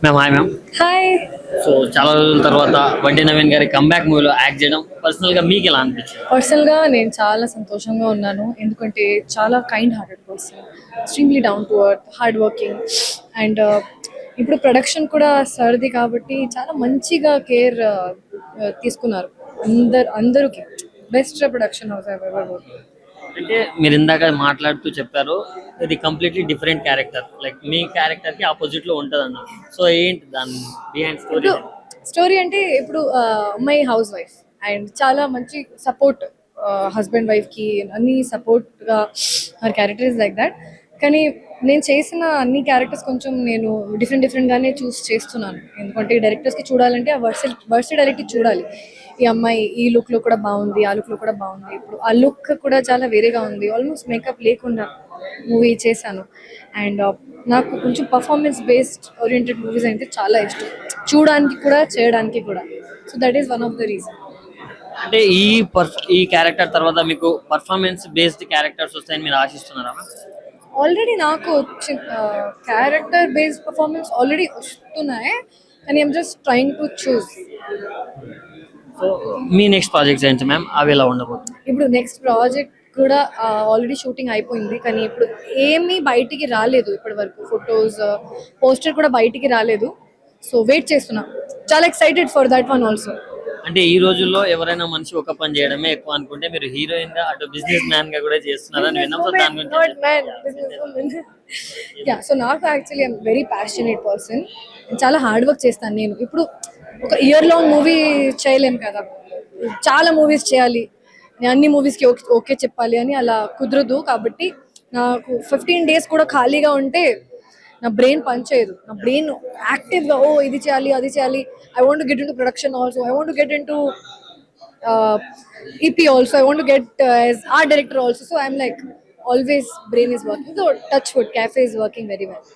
Ma'am hi ma'am. Hi. So చాలా రోజుల తర్వాత బండి నవీన్ గారి కంబ్యాక్ మూవీలో యాక్ట్ చేయడం పర్సనల్ గా మీకు ఎలా అనిపించింది? పర్సనల్గా నేను చాలా సంతోషంగా ఉన్నాను, ఎందుకంటే చాలా kind hearted person, extremely down to earth, hard working. And ఇప్పుడు ప్రొడక్షన్ కూడా సర్ది కాబట్టి చాలా మంచిగా కేర్ తీసుకున్నారు. అందరికి బెస్ట్ ప్రొడక్షన్ హౌస్ ఎవర్. అంటే మీరు ఇందాక మాట్లాడుతూ చెప్పారు ఇది కంప్లీట్లీ డిఫరెంట్ క్యారెక్టర్, లైక్ మీ క్యారెక్టర్ కి ఆపోజిట్ లో ఉంటది అన్నారు. సో ఏంటి దాని బిహైండ్ స్టోరీ? ఇప్పుడు స్టోరీ అంటే ఇప్పుడు అమ్మాయి హౌస్ వైఫ్ అండ్ చాలా మంచి సపోర్ట్, హస్బెండ్ వైఫ్కి అన్ని సపోర్ట్గా her character is like that. కానీ నేను చేసిన అన్ని క్యారెక్టర్స్ కొంచెం నేను డిఫరెంట్గానే చూస్ చేస్తున్నాను, ఎందుకంటే డైరెక్టర్స్కి చూడాలంటే ఆ వర్సిటాలిటీ చూడాలి. ఈ అమ్మాయి ఈ లుక్లో కూడా బాగుంది, ఆ లుక్లో కూడా బాగుంది. ఇప్పుడు ఆ లుక్ కూడా చాలా వేరేగా ఉంది, ఆల్మోస్ట్ మేకప్ లేకుండా మూవీ చేశాను. అండ్ నాకు కొంచెం పర్ఫార్మెన్స్ బేస్డ్ ఓరియంటెడ్ మూవీస్ అంటే చాలా ఇష్టం, చూడడానికి కూడా చేయడానికి కూడా. So that is one of the reason. అంటే ఈ క్యారెక్టర్ తర్వాత మీకు పర్ఫార్మెన్స్ బేస్డ్ క్యారెక్టర్స్ వస్తాయని మీరు ఆశిస్తున్నారా? ఆల్రెడీ నాకు క్యారెక్టర్ బేస్డ్ పర్ఫార్మెన్స్ ఆల్రెడీ వస్తున్నాయి, కానీ I'm just trying to choose. So me next projects ఏంటి మ్యామ్, అవి ఎలా ఉండబోతుంది? ఇప్పుడు నెక్స్ట్ ప్రాజెక్ట్ కూడా ఆల్రెడీ షూటింగ్ అయిపోయింది, కానీ ఇప్పుడు ఏమీ బయటికి రాలేదు ఇప్పటి వరకు. ఫొటోస్, పోస్టర్ కూడా బయటికి రాలేదు. సో వెయిట్ చేస్తున్నా, చాలా excited for that one also. అంటే ఈ రోజుల్లో ఎవరైనా మనిషి ఒక పని చేయడమే ఎక్కువ అనుకుంటే మీరు హీరోయిన్ గా అటు బిజినెస్ మ్యాన్ గా కూడా చేస్తున్నారని విన్నాం. సో దాని గురించి సో నాకు actually I'm very passionate person, చాలా హార్డ్ వర్క్ చేస్తాను నేను. ఇప్పుడు ఒక ఇయర్ లాంగ్ మూవీ చేయలేము కదా, చాలా మూవీస్ చేయాలి, నేను అన్ని మూవీస్కి ఓకే చెప్పాలి అని అలా కుదరదు. కాబట్టి నాకు 15 days కూడా ఖాళీగా ఉంటే నా బ్రెయిన్ పనిచేయదు. నా బ్రెయిన్ యాక్టివ్గా ఇది చేయాలి అది చేయాలి, I want get in to production also, I want get in to EP also, I want to get as art director also. So I'm like always brain is working. So touch wood, cafe is working very well.